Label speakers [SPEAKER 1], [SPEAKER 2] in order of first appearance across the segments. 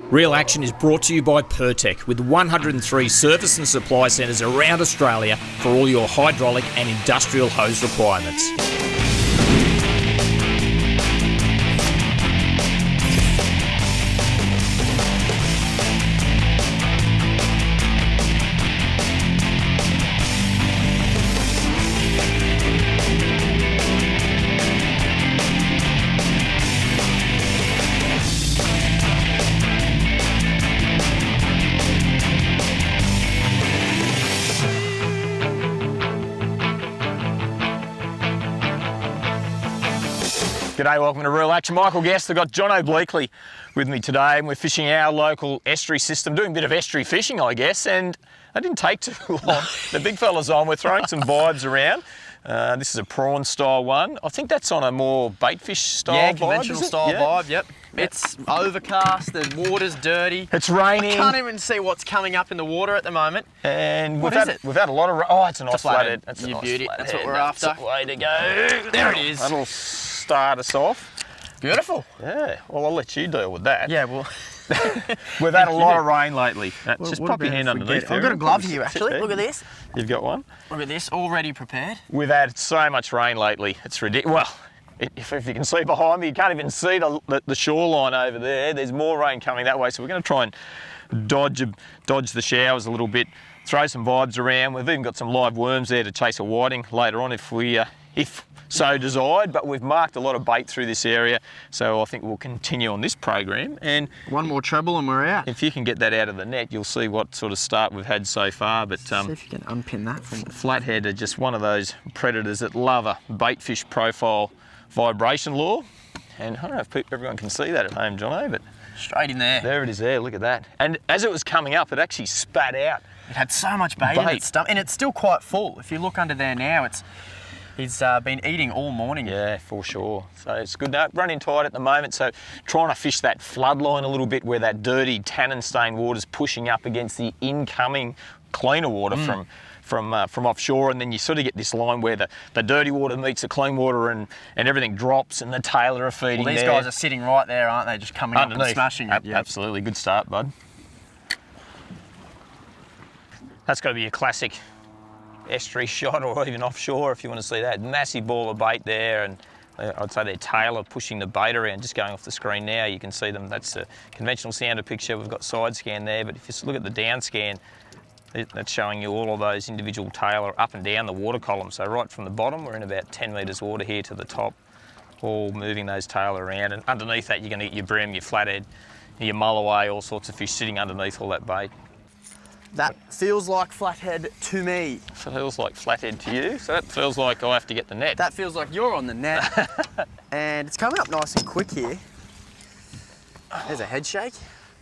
[SPEAKER 1] Real Action is brought to you by Pertec, with 103 service and supply centres around Australia for all your hydraulic and industrial hose requirements.
[SPEAKER 2] G'day, welcome to Real Action. Michael Guest. I've got John O'Bleakley with me today, and we're fishing our local estuary system, doing a bit of estuary fishing, I guess, and it didn't take too long. The big fella's on. We're throwing some vibes around. This is a prawn style one. I think that's on a more bait fish style vibe,
[SPEAKER 3] conventional style vibe, yep. It's overcast, the water's dirty.
[SPEAKER 2] It's raining.
[SPEAKER 3] I can't even see what's coming up in the water at the moment.
[SPEAKER 2] And we've had a lot of... Oh, it's a nice flathead.
[SPEAKER 3] That's a nice beauty. That's what we're after.
[SPEAKER 2] That's the way to go. There it is. That'll start us off.
[SPEAKER 3] Beautiful.
[SPEAKER 2] Yeah, well, I'll let you deal with that.
[SPEAKER 3] Yeah, well...
[SPEAKER 2] We've had a lot of rain lately. Just pop your hand underneath there.
[SPEAKER 3] I've got a glove here, actually. Look at this.
[SPEAKER 2] You've got one?
[SPEAKER 3] Look at this, already prepared.
[SPEAKER 2] We've had so much rain lately. It's ridiculous. Well, if you can see behind me, you can't even see the shoreline over there. There's more rain coming that way, so we're going to try and dodge the showers a little bit, throw some vibes around. We've even got some live worms there to chase a whiting later on if so desired, but we've marked a lot of bait through this area, so I think we'll continue on this program. And
[SPEAKER 3] one more treble and we're out.
[SPEAKER 2] If you can get that out of the net, you'll see what sort of start we've had so far. But
[SPEAKER 3] see if you can unpin that from me.
[SPEAKER 2] Flathead are just one of those predators that love a bait fish profile vibration lure, and I don't know if everyone can see that at home, Jono, but
[SPEAKER 3] straight in there.
[SPEAKER 2] There it is there, look at that. And as it was coming up, it actually spat out.
[SPEAKER 3] It had so much bait in its stomach, and it's still quite full. If you look under there now, he's been eating all morning.
[SPEAKER 2] Yeah, for sure. So it's good. Now, running tight at the moment, so trying to fish that flood line a little bit where that dirty tannin stained water's pushing up against the incoming cleaner water from offshore, and then you sort of get this line where the dirty water meets the clean water and everything drops and the tailor are feeding
[SPEAKER 3] these
[SPEAKER 2] there.
[SPEAKER 3] guys are sitting right there, aren't they? Just coming underneath. Up and smashing it. Yep.
[SPEAKER 2] Absolutely, good start, bud. That's got to be a classic estuary shot, or even offshore if you want to see that. Massive ball of bait there, and I'd say their tail are pushing the bait around. Just going off the screen now, you can see them. That's a conventional sounder picture. We've got side scan there, but if you look at the down scan, that's showing you all of those individual tail are up and down the water column. So right from the bottom, we're in about 10 metres water here to the top, all moving those tail around. And underneath that, you're going to get your bream, your flathead, your mulloway, all sorts of fish sitting underneath all that bait.
[SPEAKER 3] That feels like flathead to me.
[SPEAKER 2] Feels like flathead to you? So that feels like I have to get the net.
[SPEAKER 3] That feels like you're on the net. And it's coming up nice and quick here. There's a head shake.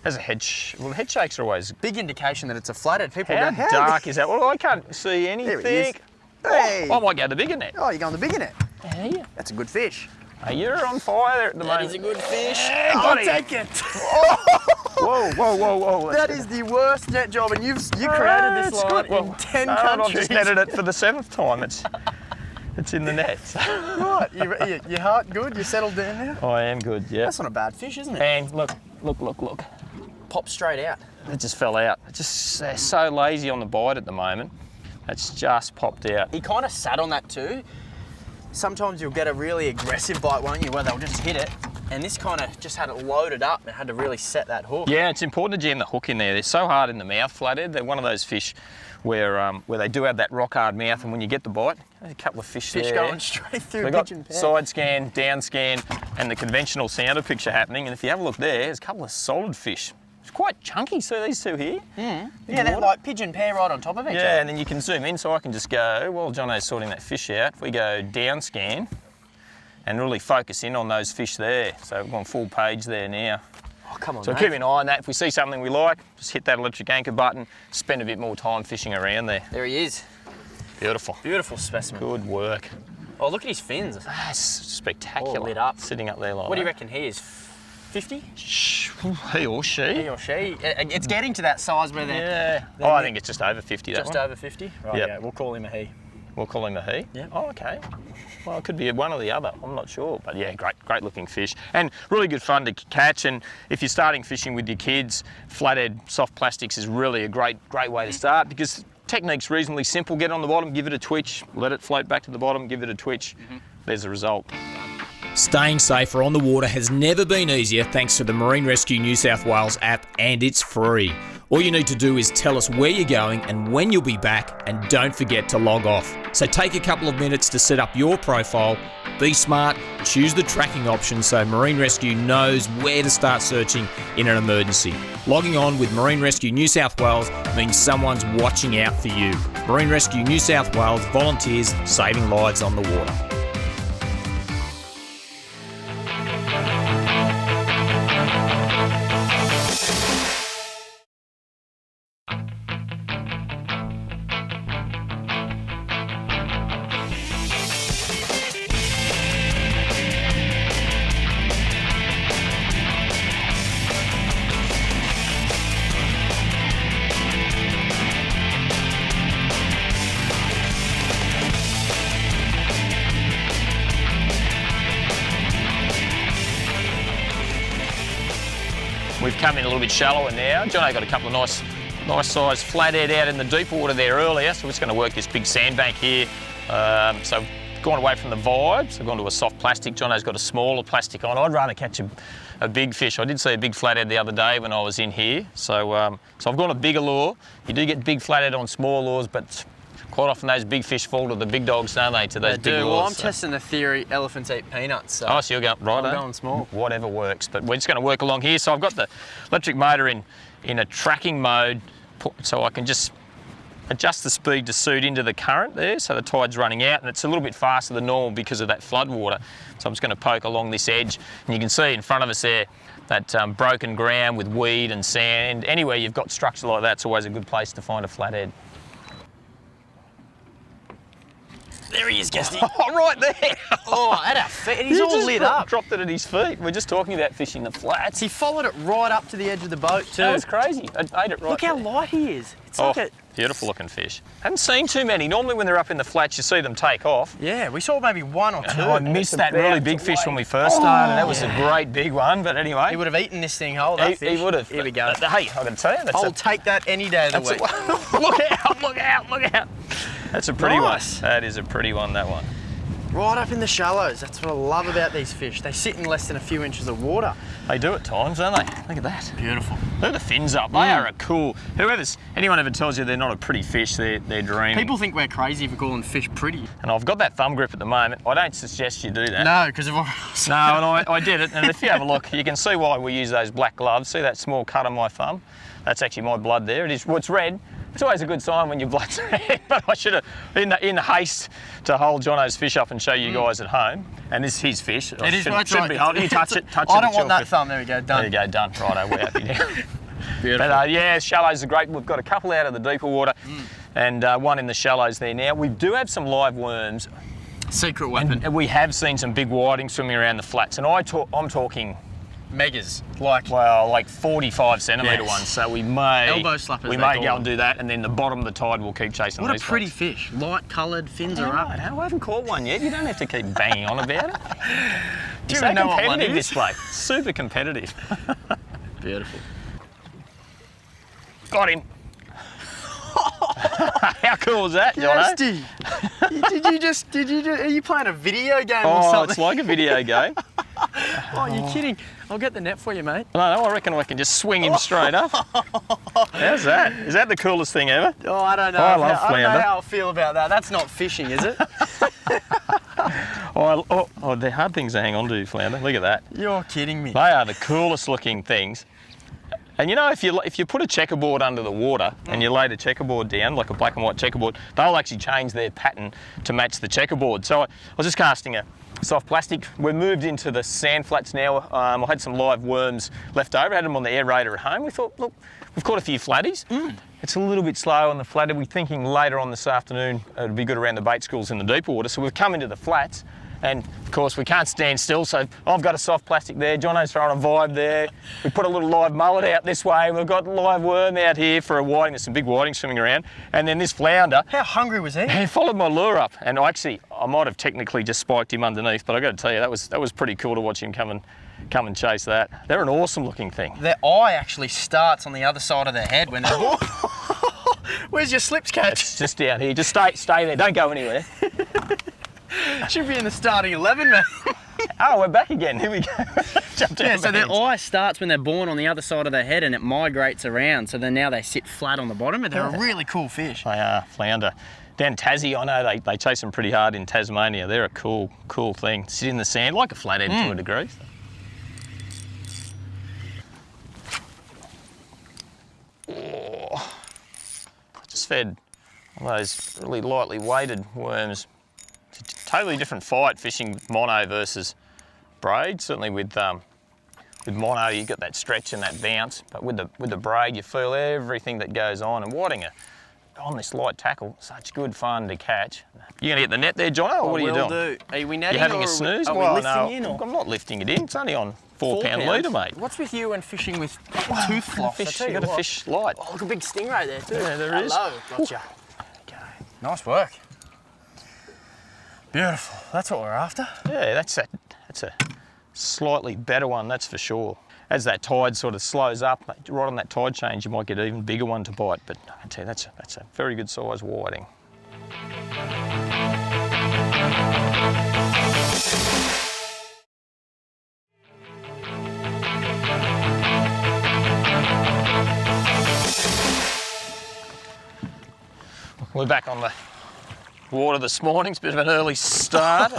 [SPEAKER 2] Well, the head shakes are always...
[SPEAKER 3] Big indication that it's a flathead. People
[SPEAKER 2] How
[SPEAKER 3] go,
[SPEAKER 2] dark is that? Well, I can't see anything.
[SPEAKER 3] There he is. Hey.
[SPEAKER 2] I might go the bigger net.
[SPEAKER 3] Oh, you're going the bigger net?
[SPEAKER 2] Yeah.
[SPEAKER 3] That's a good fish.
[SPEAKER 2] Hey, you're on fire there at the moment.
[SPEAKER 3] That is a good fish.
[SPEAKER 2] Yeah,
[SPEAKER 3] I'll take it.
[SPEAKER 2] Whoa.
[SPEAKER 3] That is the worst net job, and you created this line in 10 countries.
[SPEAKER 2] I've just netted it for the 7th time. It's in the net.
[SPEAKER 3] Right, your heart good? You settled down now?
[SPEAKER 2] I am good, yeah.
[SPEAKER 3] That's not a bad fish, isn't it?
[SPEAKER 2] And look.
[SPEAKER 3] Pop straight out.
[SPEAKER 2] It just fell out. They're so lazy on the bite at the moment. It's just popped out.
[SPEAKER 3] He kind of sat on that too. Sometimes you'll get a really aggressive bite, won't you, where they'll just hit it. And this kind of just had it loaded up and had to really set that hook.
[SPEAKER 2] Yeah, it's important to jam the hook in there. They're so hard in the mouth, flathead. They're one of those fish where they do have that rock hard mouth, and when you get the bite, there's a couple of fish there.
[SPEAKER 3] Going straight through
[SPEAKER 2] They've
[SPEAKER 3] pigeon
[SPEAKER 2] got
[SPEAKER 3] pair.
[SPEAKER 2] side scan, down scan, and the conventional sounder picture happening. And if you have a look there's a couple of solid fish. It's quite chunky, see these two here?
[SPEAKER 3] Yeah, they're like pigeon pair right on top of each other.
[SPEAKER 2] Yeah, and then you can zoom in, so I can just go, while Jono's sorting that fish out, if we go down scan and really focus in on those fish there. So we've gone full page there now.
[SPEAKER 3] Oh, come on,
[SPEAKER 2] so
[SPEAKER 3] mate.
[SPEAKER 2] keep an eye on that. If we see something we like, just hit that electric anchor button, spend a bit more time fishing around there.
[SPEAKER 3] There he is.
[SPEAKER 2] Beautiful.
[SPEAKER 3] Beautiful specimen.
[SPEAKER 2] Good work.
[SPEAKER 3] Oh, look at his fins.
[SPEAKER 2] That's spectacular.
[SPEAKER 3] All lit up.
[SPEAKER 2] Sitting up there like
[SPEAKER 3] What do you reckon he is? 50?
[SPEAKER 2] He or she.
[SPEAKER 3] He or she. It's getting to that size where they're...
[SPEAKER 2] Yeah. I think it's just over 50, that
[SPEAKER 3] Just
[SPEAKER 2] one.
[SPEAKER 3] over 50? Right,
[SPEAKER 2] Yep.
[SPEAKER 3] yeah, we'll call him a he.
[SPEAKER 2] We'll call him a he?
[SPEAKER 3] Yeah.
[SPEAKER 2] Oh, okay. Well, it could be one or the other. I'm not sure. But yeah, great looking fish. And really good fun to catch. And if you're starting fishing with your kids, flathead soft plastics is really a great way to start, because technique's reasonably simple. Get on the bottom, give it a twitch, let it float back to the bottom, give it a twitch. There's the result.
[SPEAKER 1] Staying safer on the water has never been easier thanks to the Marine Rescue New South Wales app, and it's free. All you need to do is tell us where you're going and when you'll be back, and don't forget to log off. So take a couple of minutes to set up your profile, be smart, choose the tracking option so Marine Rescue knows where to start searching in an emergency. Logging on with Marine Rescue New South Wales means someone's watching out for you. Marine Rescue New South Wales, volunteers saving lives on the water.
[SPEAKER 2] We've come in a little bit shallower now. Jono got a couple of nice sized flathead out in the deep water there earlier, so we're just going to work this big sandbank here. So gone away from the vibes, I've gone to a soft plastic. Jono's got a smaller plastic on. I'd rather catch a big fish. I did see a big flathead the other day when I was in here, so I've gone a bigger lure. You do get big flathead on small lures, but quite often those big fish fall to the big dogs, don't they, to those big lures.
[SPEAKER 3] Well, I'm testing the theory elephants eat peanuts. So
[SPEAKER 2] so you're going, right,
[SPEAKER 3] I'm going small.
[SPEAKER 2] Whatever works, but we're just going to work along here. So I've got the electric motor in a tracking mode, so I can just adjust the speed to suit into the current there, so the tide's running out, and it's a little bit faster than normal because of that flood water. So I'm just going to poke along this edge, and you can see in front of us there that broken ground with weed and sand. Anywhere you've got structure like that, it's always a good place to find a flathead.
[SPEAKER 3] There he is, Guesty.
[SPEAKER 2] Oh, right there.
[SPEAKER 3] Oh, at our feet. He's all lit up.
[SPEAKER 2] Dropped it at his feet. We're just talking about fishing the flats.
[SPEAKER 3] He followed it right up to the edge of the boat too.
[SPEAKER 2] That was crazy. It ate it right
[SPEAKER 3] Look how
[SPEAKER 2] there.
[SPEAKER 3] light he is. It's like a...
[SPEAKER 2] Beautiful looking fish. Haven't seen too many. Normally when they're up in the flats, you see them take off.
[SPEAKER 3] Yeah, we saw maybe one or two.
[SPEAKER 2] I missed that really big fish when we first started. That was a great big one, but anyway.
[SPEAKER 3] He would have eaten this thing whole, that fish.
[SPEAKER 2] He would have.
[SPEAKER 3] Here we go.
[SPEAKER 2] Hey, I can tell you.
[SPEAKER 3] I'll take that any day of the week.
[SPEAKER 2] Look out, look out, look out. That's a pretty one.
[SPEAKER 3] Nice.
[SPEAKER 2] That is a pretty one, that one.
[SPEAKER 3] Right up in the shallows. That's what I love about these fish. They sit in less than a few inches of water.
[SPEAKER 2] They do at times, don't they? Look at that.
[SPEAKER 3] Beautiful.
[SPEAKER 2] Look at the fins up. They are a cool... Anyone ever tells you they're not a pretty fish, they're dreaming.
[SPEAKER 3] People think we're crazy for calling fish pretty.
[SPEAKER 2] And I've got that thumb grip at the moment. I don't suggest you do that.
[SPEAKER 3] No, because of...
[SPEAKER 2] No, and I did it. And if you have a look, you can see why we use those black gloves. See that small cut on my thumb? That's actually my blood there. It is. Well, it's red. It's always a good sign when your blood's red, but I should have, in haste to hold Jono's fish up and show you guys at home, and this is his fish.
[SPEAKER 3] It is right.
[SPEAKER 2] Shouldn't be holding. You touch it.
[SPEAKER 3] I don't want that thumb. There we go. Done.
[SPEAKER 2] There you go. Done. Righto. We're happy now.
[SPEAKER 3] Beautiful.
[SPEAKER 2] But yeah, shallows are great. We've got a couple out of the deeper water, and one in the shallows there now. We do have some live worms.
[SPEAKER 3] Secret weapon.
[SPEAKER 2] And we have seen some big whiting swimming around the flats, and I'm talking.
[SPEAKER 3] Megas, like
[SPEAKER 2] 45 centimetre ones. So we may
[SPEAKER 3] elbow slappers.
[SPEAKER 2] We may go and do that, and then the bottom of the tide will keep chasing.
[SPEAKER 3] What
[SPEAKER 2] these
[SPEAKER 3] a pretty
[SPEAKER 2] ones.
[SPEAKER 3] fish! Light coloured, fins are up.
[SPEAKER 2] I haven't caught one yet. You don't have to keep banging on about it.
[SPEAKER 3] Do you
[SPEAKER 2] so
[SPEAKER 3] know what one
[SPEAKER 2] competitive
[SPEAKER 3] is?
[SPEAKER 2] this place. Super competitive.
[SPEAKER 3] Beautiful.
[SPEAKER 2] Got him. How cool is that, Jono?
[SPEAKER 3] Are you playing a video game or
[SPEAKER 2] Oh,
[SPEAKER 3] something?
[SPEAKER 2] it's like a video game.
[SPEAKER 3] Oh, you're kidding. I'll get the net for you, mate.
[SPEAKER 2] No, I reckon I can just swing him straight up. How's that? Is that the coolest thing ever?
[SPEAKER 3] Oh, I don't know.
[SPEAKER 2] I love
[SPEAKER 3] I don't
[SPEAKER 2] flounder.
[SPEAKER 3] know how I feel about that. That's not fishing, is it?
[SPEAKER 2] They're hard things to hang on to, flounder. Look at that.
[SPEAKER 3] You're kidding me.
[SPEAKER 2] They are the coolest looking things. And you know, if you put a checkerboard under the water and you lay the checkerboard down, like a black and white checkerboard, they'll actually change their pattern to match the checkerboard. So I was just casting a soft plastic. We're moved into the sand flats now. I had some live worms left over, had them on the aerator at home. We thought, look, we've caught a few flatties. It's a little bit slow on the flatter. We're thinking later on this afternoon it'll be good around the bait schools in the deeper water. So we've come into the flats And of course we can't stand still, so I've got a soft plastic there, Jono's throwing a vibe there. We put a little live mullet out this way, we've got live worm out here for a whiting, there's some big whiting swimming around, and then this flounder.
[SPEAKER 3] How hungry was he?
[SPEAKER 2] He followed my lure up, and I might have technically just spiked him underneath, but I got to tell you, that was pretty cool to watch him come and chase that. They're an awesome looking thing.
[SPEAKER 3] Their eye actually starts on the other side of their head when they're born. Where's your slips catch?
[SPEAKER 2] It's just down here, just stay there, don't go anywhere.
[SPEAKER 3] Should be in the starting 11, man.
[SPEAKER 2] Oh, we're back again. Here we go.
[SPEAKER 3] Yeah, so their eye starts when they're born on the other side of their head and it migrates around. So then now they sit flat on the bottom, and they're a really cool fish.
[SPEAKER 2] They are, flounder. Down Tassie, I know they chase them pretty hard in Tasmania. They're a cool thing. Sit in the sand like a flathead to a degree. Oh, I just fed one of those really lightly weighted worms. It's a totally different fight fishing mono versus braid. Certainly with mono you got that stretch and that bounce, but with the braid you feel everything that goes on. And whiting on this light tackle, such good fun to catch. You gonna get the net there, Jono, or what are you doing?
[SPEAKER 3] Do. Are we netting?
[SPEAKER 2] You having a snooze?
[SPEAKER 3] Are we lifting in? Or?
[SPEAKER 2] I'm not lifting it in. It's only on 4 pound
[SPEAKER 3] pounds?
[SPEAKER 2] leader, mate.
[SPEAKER 3] What's with you and fishing with tooth floss?
[SPEAKER 2] You got to fish light.
[SPEAKER 3] Oh, look, a big stingray there too.
[SPEAKER 2] Yeah, there is.
[SPEAKER 3] Hello, gotcha. Okay. Nice work. Beautiful. That's what we're after.
[SPEAKER 2] Yeah, that's a slightly better one, that's for sure. As that tide sort of slows up, right on that tide change, you might get an even bigger one to bite. But I can tell you, that's a very good size whiting. We're back on the water this morning. It's a bit of an early start.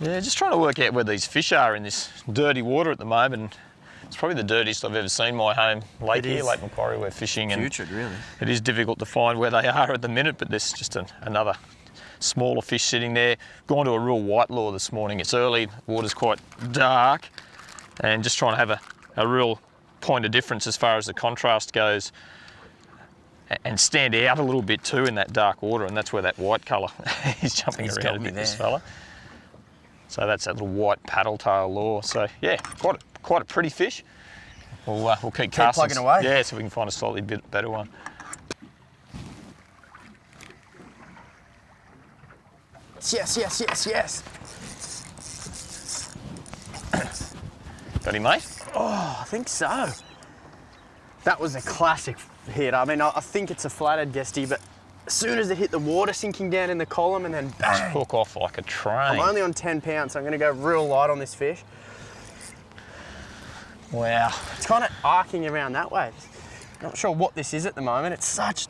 [SPEAKER 2] Yeah, just trying to work out where these fish are in this dirty water at the moment. It's probably the dirtiest I've ever seen my home lake here, Lake Macquarie. We're fishing, and
[SPEAKER 3] putrid, really.
[SPEAKER 2] It is difficult to find where they are at the minute, but there's just another smaller fish sitting there. Gone to a real white lure this morning. It's early, the water's quite dark, and just trying to have a real point of difference as far as the contrast goes, and stand out a little bit too in that dark water, and that's where that white colour is jumping around a bit, this fella. So that's that little white paddle tail lure. So yeah, quite a pretty fish. We'll keep casting.
[SPEAKER 3] Plugging away.
[SPEAKER 2] Yeah, so we can find a slightly bit better one.
[SPEAKER 3] Yes, yes, yes, yes.
[SPEAKER 2] Got him, mate?
[SPEAKER 3] Oh, I think so. That was a classic hit. I mean, I think it's a flathead guesty, but as soon as it hit the water, sinking down in the column, and then bang.
[SPEAKER 2] Hook off like a train.
[SPEAKER 3] I'm only on 10 pounds, so I'm gonna go real light on this fish.
[SPEAKER 2] Wow.
[SPEAKER 3] It's kind of arcing around that way. Not sure what this is at the moment. It's such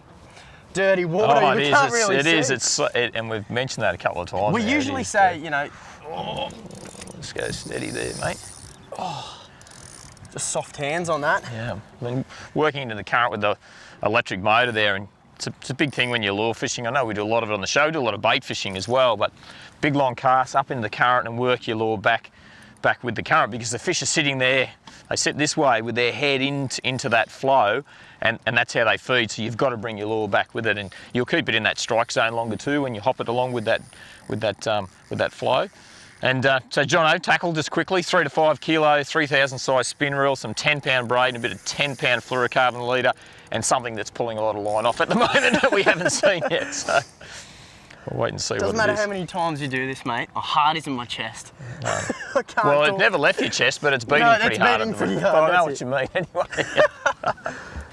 [SPEAKER 3] dirty water.
[SPEAKER 2] Oh,
[SPEAKER 3] you can't really see.
[SPEAKER 2] It is. And we've mentioned that a couple of times.
[SPEAKER 3] We usually say, you know,
[SPEAKER 2] let's go steady there, mate.
[SPEAKER 3] just soft hands on that.
[SPEAKER 2] Yeah. I mean, working into the current with the electric motor there, and it's a big thing when you're lure fishing. I know we do a lot of it on the show, do a lot of bait fishing as well, but big long casts up into the current and work your lure back with the current, because the fish are sitting there, they sit this way with their head into that flow, and that's how they feed. So you've got to bring your lure back with it, and you'll keep it in that strike zone longer too when you hop it along with that flow. And so Jono, tackle just quickly, 3 to 5 kilo, 3,000 size spin reel, some 10 pound braid, and a bit of 10 pound fluorocarbon leader, and something that's pulling a lot of line off at the moment that we haven't seen yet. So we'll wait and see what it is.
[SPEAKER 3] Doesn't matter how many times you do this, mate. My heart is in my chest.
[SPEAKER 2] No.
[SPEAKER 3] I can't
[SPEAKER 2] Well,
[SPEAKER 3] talk.
[SPEAKER 2] it never left your chest, but it's beating pretty hard.
[SPEAKER 3] Beating pretty hard.
[SPEAKER 2] But I know what you mean anyway.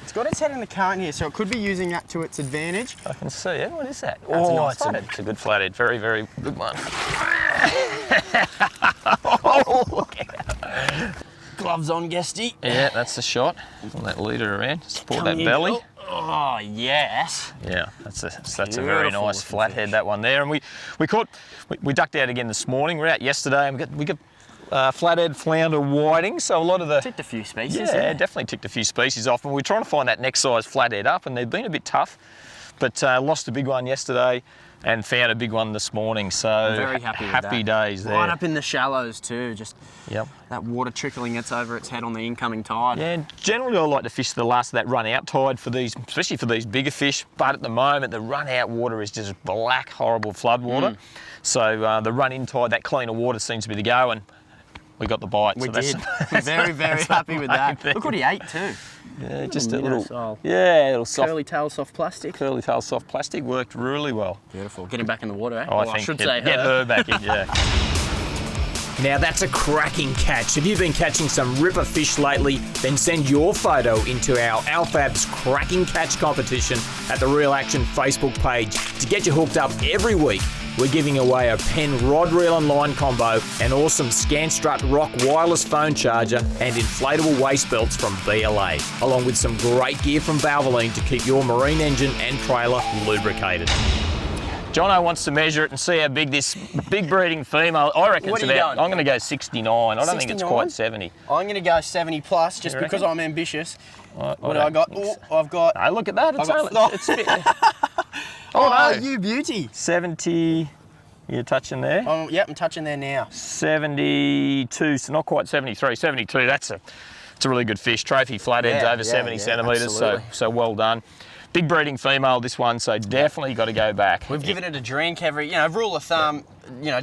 [SPEAKER 3] It's got its head in the current here, so it could be using that to its advantage.
[SPEAKER 2] I can see it. What is that?
[SPEAKER 3] That's a nice flathead.
[SPEAKER 2] It's a good flathead. Very, very good one. Oh, look out.
[SPEAKER 3] Gloves on, guesty.
[SPEAKER 2] Yeah, that's the shot. On that leader around. Support that belly.
[SPEAKER 3] Oh, yes.
[SPEAKER 2] Yeah, that's a very
[SPEAKER 3] Beautiful
[SPEAKER 2] nice flathead,
[SPEAKER 3] fish.
[SPEAKER 2] that one there. And we ducked out again this morning. We're out yesterday, and we got flathead, flounder, whiting. So a lot of the
[SPEAKER 3] Ticked a few species.
[SPEAKER 2] yeah, definitely ticked a few species off. And we're trying to find that next size flathead up, and they've been a bit tough. But lost a big one yesterday. and found a big one this morning. So
[SPEAKER 3] I'm very happy with that.
[SPEAKER 2] Days there.
[SPEAKER 3] Right up in the shallows too, just
[SPEAKER 2] Yep.
[SPEAKER 3] that water trickling it's over its head on the incoming tide.
[SPEAKER 2] Yeah, and generally I like to fish the last of that run out tide for these, especially for these bigger fish. But at the moment, the run out water is just black, horrible flood water. So the run in tide, that cleaner water seems to be the go, and we got the bite.
[SPEAKER 3] We
[SPEAKER 2] so
[SPEAKER 3] did. We're very, very happy with that. Look what he ate too.
[SPEAKER 2] Yeah, just a
[SPEAKER 3] little
[SPEAKER 2] little, little soft,
[SPEAKER 3] curly tail soft plastic.
[SPEAKER 2] curly tail soft plastic worked really well.
[SPEAKER 3] Beautiful. Get him back in the water, eh?
[SPEAKER 2] Oh,
[SPEAKER 3] I should say
[SPEAKER 2] get her back in, yeah.
[SPEAKER 1] Now that's a cracking catch. If you've been catching some ripper fish lately, then send your photo into our Alfab's Cracking Catch competition at the Real Action Facebook page. To get you hooked up every week, we're giving away a Penn rod, reel and line combo, an awesome Scanstrut Rock wireless phone charger and inflatable waist belts from BLA, along with some great gear from Valvoline to keep your marine engine and trailer lubricated.
[SPEAKER 2] Jono wants to measure it and see how big this big breeding female, I reckon
[SPEAKER 3] What
[SPEAKER 2] it's
[SPEAKER 3] are you
[SPEAKER 2] about,
[SPEAKER 3] going?
[SPEAKER 2] I'm going to go 69. I don't think it's
[SPEAKER 3] 69?
[SPEAKER 2] quite 70.
[SPEAKER 3] I'm going to go 70 plus just
[SPEAKER 2] You
[SPEAKER 3] because
[SPEAKER 2] reckon?
[SPEAKER 3] I'm ambitious.
[SPEAKER 2] I
[SPEAKER 3] What do I got?
[SPEAKER 2] think so.
[SPEAKER 3] Oh, I've got.
[SPEAKER 2] Oh, look at that. It's,
[SPEAKER 3] I've got-
[SPEAKER 2] only, it's a bit,
[SPEAKER 3] Oh,
[SPEAKER 2] no.
[SPEAKER 3] you beauty.
[SPEAKER 2] 70, you're touching there.
[SPEAKER 3] Yep, I'm touching there now.
[SPEAKER 2] 72, so not quite 73, 72, it's a really good fish. Trophy flatheads
[SPEAKER 3] Yeah,
[SPEAKER 2] over
[SPEAKER 3] yeah,
[SPEAKER 2] 70
[SPEAKER 3] yeah,
[SPEAKER 2] centimetres,
[SPEAKER 3] absolutely.
[SPEAKER 2] so well done. Big breeding female, this one, so definitely got to go back.
[SPEAKER 3] We've given it a drink every, rule of thumb,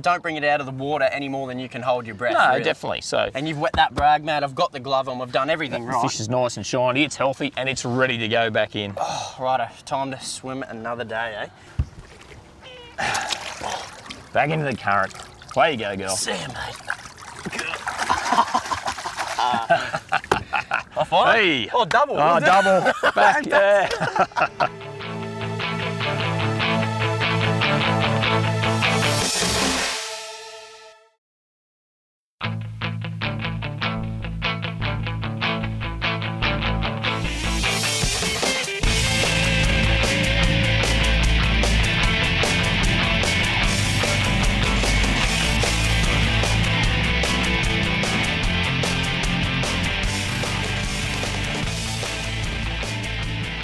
[SPEAKER 3] don't bring it out of the water any more than you can hold your breath.
[SPEAKER 2] No,
[SPEAKER 3] really.
[SPEAKER 2] definitely, so.
[SPEAKER 3] And you've wet that brag mat, I've got the glove on, we've done everything
[SPEAKER 2] The
[SPEAKER 3] right.
[SPEAKER 2] fish is nice and shiny, it's healthy, and it's ready to go back in.
[SPEAKER 3] Righto, time to swim another day, eh?
[SPEAKER 2] Back into the current. Away you go, girl.
[SPEAKER 3] See you, mate. I find
[SPEAKER 2] Hey!
[SPEAKER 3] Oh, double.
[SPEAKER 2] Oh, double. Back, yeah.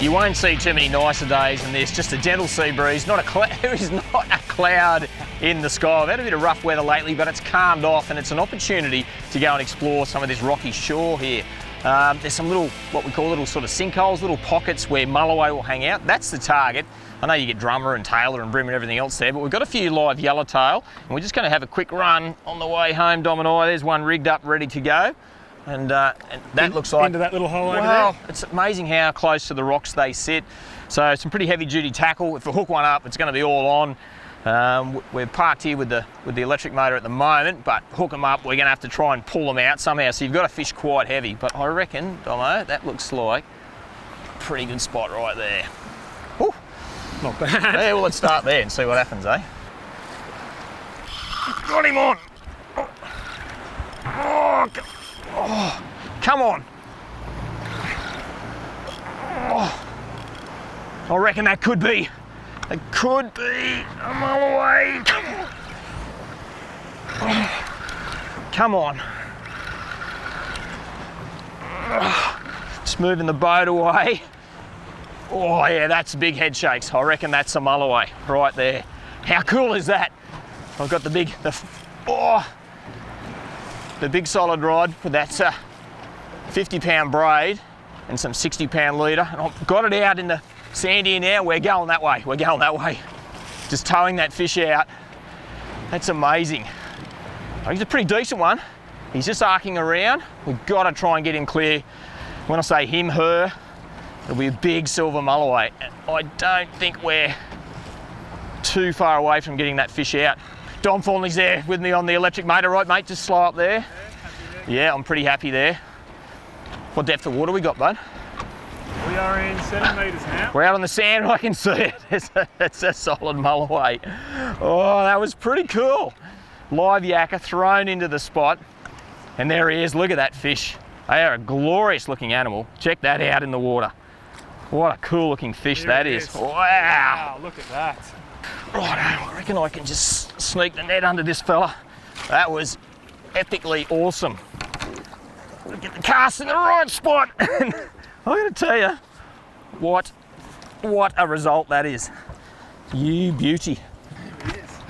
[SPEAKER 2] You won't see too many nicer days than this. Just a gentle sea breeze. There is not a cloud in the sky. I've had a bit of rough weather lately, but it's calmed off, and it's an opportunity to go and explore some of this rocky shore here. There's some little, what we call little sort of sinkholes, little pockets where Mulloway will hang out. That's the target. I know you get drummer and tailor and brim and everything else there, but we've got a few live yellowtail, and we're just going to have a quick run on the way home, Dom and I. There's one rigged up, ready to go. And that looks like...
[SPEAKER 4] Into that little hole over
[SPEAKER 2] Well,
[SPEAKER 4] there?
[SPEAKER 2] it's amazing how close to the rocks they sit. So some pretty heavy duty tackle. If we hook one up, it's going to be all on. We're parked here with the electric motor at the moment, but hook them up, we're going to have to try and pull them out somehow. So you've got to fish quite heavy. But I reckon, Domo, that looks like a pretty good spot right there. Whew.
[SPEAKER 4] Not bad.
[SPEAKER 2] Yeah, well, let's start there and see what happens, eh? Got him on. Oh, come on. Oh, I reckon that could be a Mulloway. Come on. Just moving the boat away. Oh yeah, that's big head shakes. I reckon that's a Mulloway right there. How cool is that? I've got the big solid rod with that 50-pound braid and some 60-pound leader. And I've got it out in the sand here now. We're going that way. We're going that way. Just towing that fish out. That's amazing. He's a pretty decent one. He's just arcing around. We've got to try and get him clear. When I say him, her, it'll be a big silver Mulloway. And I don't think we're too far away from getting that fish out. Dom Thornley's there with me on the electric motor, right, mate? Just slow up there. Yeah, I'm pretty happy there. What depth of water we got, bud?
[SPEAKER 4] We are in 7 metres now.
[SPEAKER 2] We're out on the sand, I can see it. It's a solid Mulloway. Oh, that was pretty cool. Live yakka thrown into the spot. And there he is, look at that fish. They are a glorious looking animal. Check that out in the water. What a cool looking fish
[SPEAKER 4] There
[SPEAKER 2] that
[SPEAKER 4] it
[SPEAKER 2] is.
[SPEAKER 4] is.
[SPEAKER 2] Wow.
[SPEAKER 4] Wow, look at that.
[SPEAKER 2] Right, I reckon I can just sneak the net under this fella. That was epically awesome. Get the cast in the right spot. I'm going to tell you what a result that is. You beauty.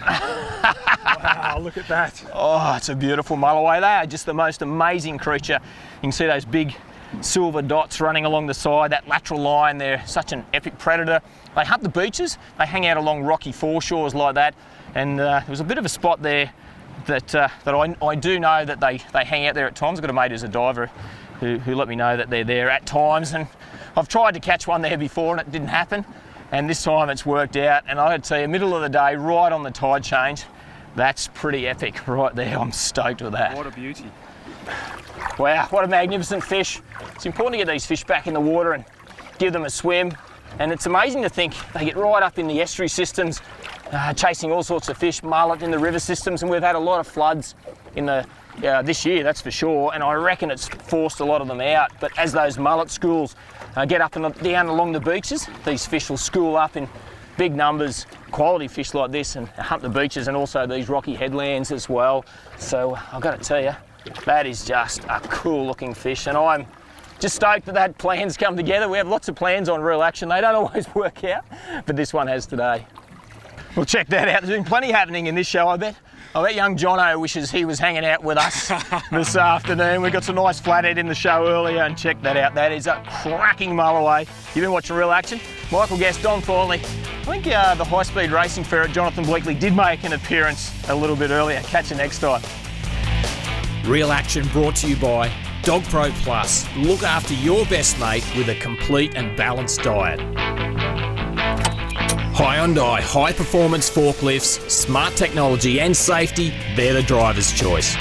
[SPEAKER 4] Wow, look at that.
[SPEAKER 2] Oh, it's a beautiful Mulloway. They are just the most amazing creature. You can see those big silver dots running along the side, that lateral line. They're such an epic predator. They hunt the beaches. They hang out along rocky foreshores like that. And there was a bit of a spot there that I do know that they hang out there at times. I've got a mate who's a diver who let me know that they're there at times. And I've tried to catch one there before and it didn't happen. And this time it's worked out. And I got to tell you, middle of the day, right on the tide change, that's pretty epic right there. I'm stoked with that.
[SPEAKER 4] What a beauty.
[SPEAKER 2] Wow, what a magnificent fish. It's important to get these fish back in the water and give them a swim. And it's amazing to think they get right up in the estuary systems, chasing all sorts of fish, mullet in the river systems, and we've had a lot of floods in the this year, that's for sure, and I reckon it's forced a lot of them out. But as those mullet schools get up and down along the beaches, these fish will school up in big numbers, quality fish like this, and hunt the beaches and also these rocky headlands as well. So I've got to tell you, that is just a cool looking fish, and I'm just stoked that plans come together. We have lots of plans on Real Action. They don't always work out, but this one has today. Well, check that out. There's been plenty happening in this show, I bet. I bet young Jono wishes he was hanging out with us this afternoon. We got some nice flathead in the show earlier, and check that out. That is a cracking Mulloway. You've been watching Real Action. Michael guest, Dom Thornely. I think the high-speed racing ferret, Jonathan Bleakley, did make an appearance a little bit earlier. Catch you next time.
[SPEAKER 1] Real Action brought to you by Dog Pro Plus. Look after your best mate with a complete and balanced diet. Hyundai high performance forklifts, smart technology and safety, they're the driver's choice.